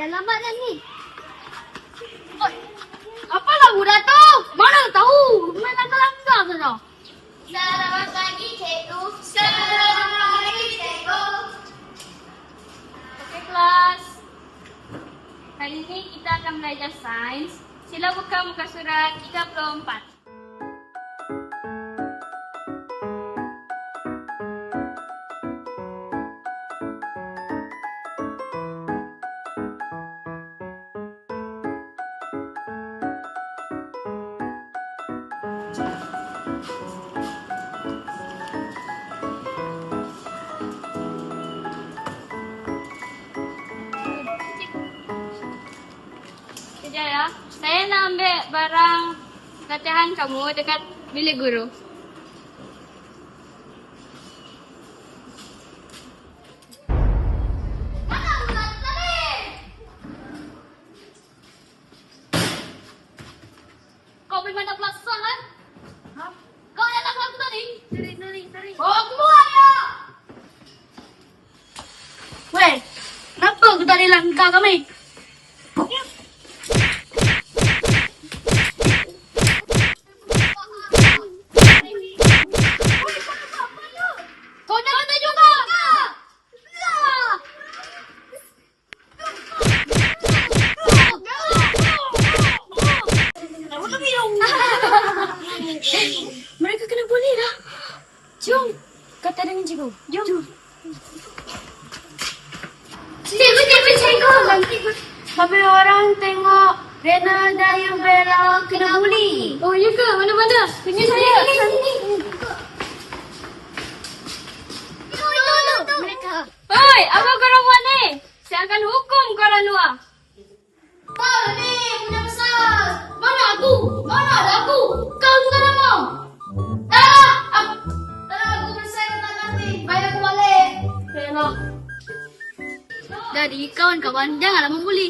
Dah lambat dah ni. Oh, apa lagu dah tu? Mana tahu? Main langgar-langgar saja. Selamat pagi, cikgu. Selamat pagi, cikgu. Okey kelas. Hari ini kita akan belajar sains. Sila buka muka surat 34. Sekejap ya. Saya nak ambil barang latihan kamu dekat bilik guru. Mana bulan tadi? Kau pergi mana pelasan kan? Ha? Kau yang nak lagu tadi? Tarik. Oh, keluar ya. Weh, kenapa kau tarik langgar kami? Kau jangan tak juga! Mereka kena bully dah. Jom. Kata dengan cikgu. Jom. Cikgu. Sampai orang tengok Rena dan Yubela kena bully. Oh ya ke? Mana-mana? Tunjuk saya. Mereka. Hoi, apa korang buat ni? Saya akan hukum korang luar. Kau ni punya besar. Mana aku? Mana ada aku? Kau bukan nama. Aku bersih kata nanti. Bayar aku balik. Rena. Jadi kawan-kawan janganlah membuli.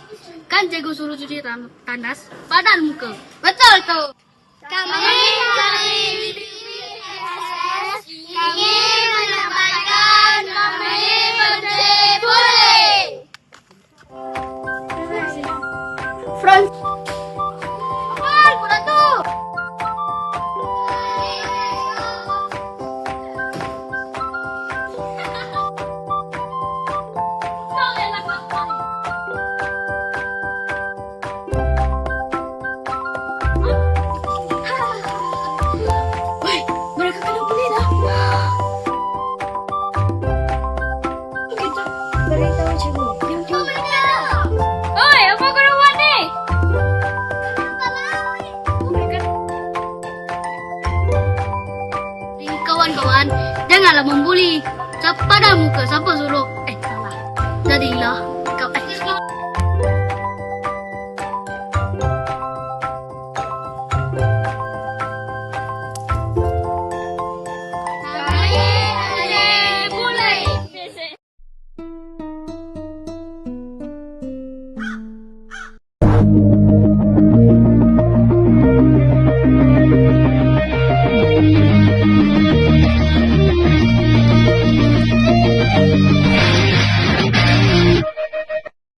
Kan cikgu suruh cuci tandas pada muka. Betul tu. Kami dari BPSS ingin menyampaikan kami bersih boleh. Front. Apa pula tu? Kau yang nak lagu tadi. Weh, mereka kena bully dah. Kita beritahu cikgu. Jom. Hoi, apa korang buat ni? Kawan-kawan, janganlah membuli. Pada muka, siapa suruh? Salah. Jadilah kau. Boleh.